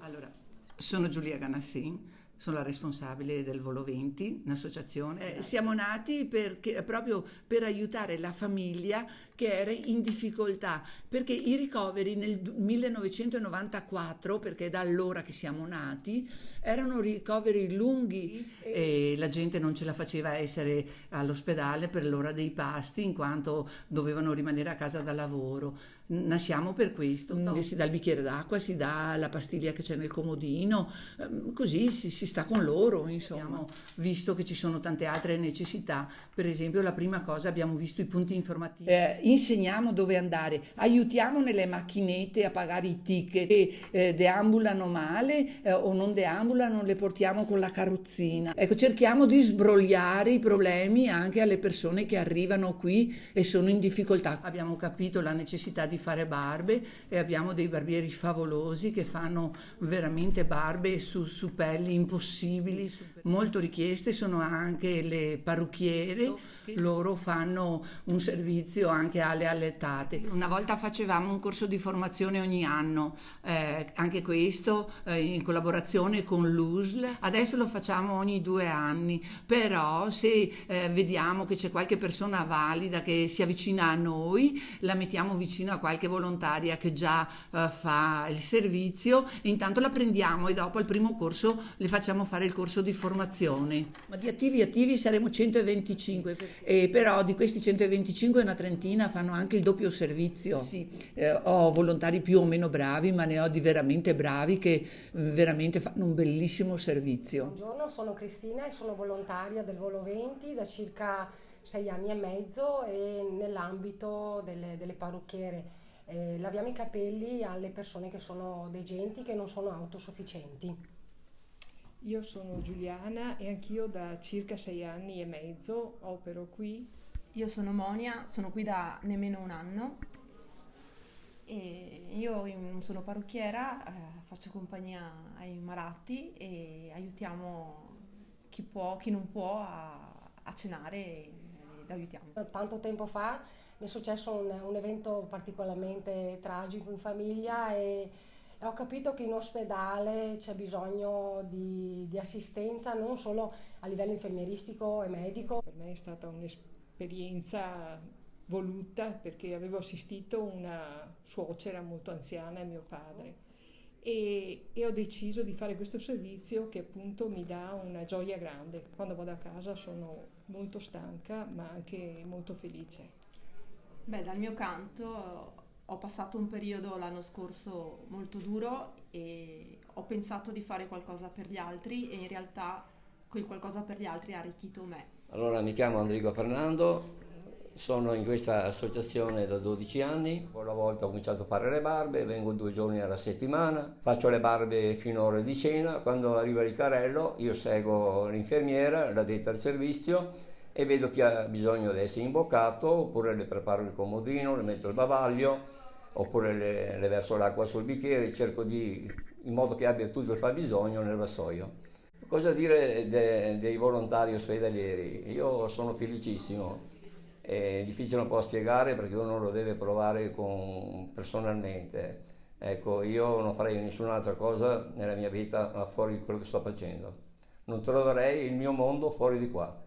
Allora, sono Giulia Ganassin, sono la responsabile del Volo 20, un'associazione. Siamo nati proprio per aiutare la famiglia che era in difficoltà, perché i ricoveri nel 1994, perché è da allora che siamo nati, erano ricoveri lunghi e la gente non ce la faceva essere all'ospedale per l'ora dei pasti, in quanto dovevano rimanere a casa da lavoro. Nasciamo per questo, si dà il bicchiere d'acqua, si dà la pastiglia che c'è nel comodino, così si sta con loro, insomma. Abbiamo visto che ci sono tante altre necessità, per esempio la prima cosa abbiamo visto i punti informativi, insegniamo dove andare, aiutiamo nelle macchinette a pagare i ticket che deambulano male o non deambulano, le portiamo con la carrozzina. Ecco, cerchiamo di sbrogliare i problemi anche alle persone che arrivano qui e sono in difficoltà. Abbiamo capito la necessità di fare barbe e abbiamo dei barbieri favolosi che fanno veramente barbe su pelli impossibili, molto richieste sono anche le parrucchiere, loro fanno un servizio anche alle allettate. Una volta facevamo un corso di formazione ogni anno, anche questo in collaborazione con l'USL, adesso lo facciamo ogni 2 anni, però se vediamo che c'è qualche persona valida che si avvicina a noi, la mettiamo vicino a qualche volontaria che già fa il servizio, e intanto la prendiamo e dopo al primo corso le facciamo fare il corso di formazione. Ma di attivi saremo 125, però di questi 125 una trentina fanno anche il doppio servizio. Sì, ho volontari più o meno bravi, ma ne ho di veramente bravi che veramente fanno un bellissimo servizio. Buongiorno, sono Cristina e sono volontaria del Volo 20 da circa 6 anni e mezzo e nell'ambito delle parrucchiere. Laviamo i capelli alle persone che sono degenti, che non sono autosufficienti. Io sono Giuliana e anch'io da circa 6 anni e mezzo opero qui. Io sono Monia, sono qui da nemmeno un anno e io sono parrucchiera, faccio compagnia ai malati e aiutiamo chi può, chi non può a cenare e l'aiutiamo. Tanto tempo fa mi è successo un evento particolarmente tragico in famiglia e ho capito che in ospedale c'è bisogno di assistenza non solo a livello infermieristico e medico. Per me è stata un'esperienza voluta perché avevo assistito una suocera molto anziana e mio padre e ho deciso di fare questo servizio che appunto mi dà una gioia grande. Quando vado a casa sono molto stanca ma anche molto felice. Beh, dal mio canto ho passato un periodo l'anno scorso molto duro e ho pensato di fare qualcosa per gli altri e in realtà quel qualcosa per gli altri ha arricchito me. Allora, mi chiamo Enrico Fernando, sono in questa associazione da 12 anni, una volta ho cominciato a fare le barbe, vengo 2 giorni alla settimana, faccio le barbe fino all'ora di cena, quando arriva il carrello io seguo l'infermiera, la detta al servizio e vedo chi ha bisogno di essere imboccato, oppure le preparo il comodino, le metto il bavaglio, oppure le verso l'acqua sul bicchiere, cerco in modo che abbia tutto il fabbisogno nel vassoio. Cosa dire dei volontari ospedalieri? Io sono felicissimo, è difficile un po' spiegare perché uno lo deve provare personalmente. Ecco, io non farei nessun'altra cosa nella mia vita fuori di quello che sto facendo. Non troverei il mio mondo fuori di qua.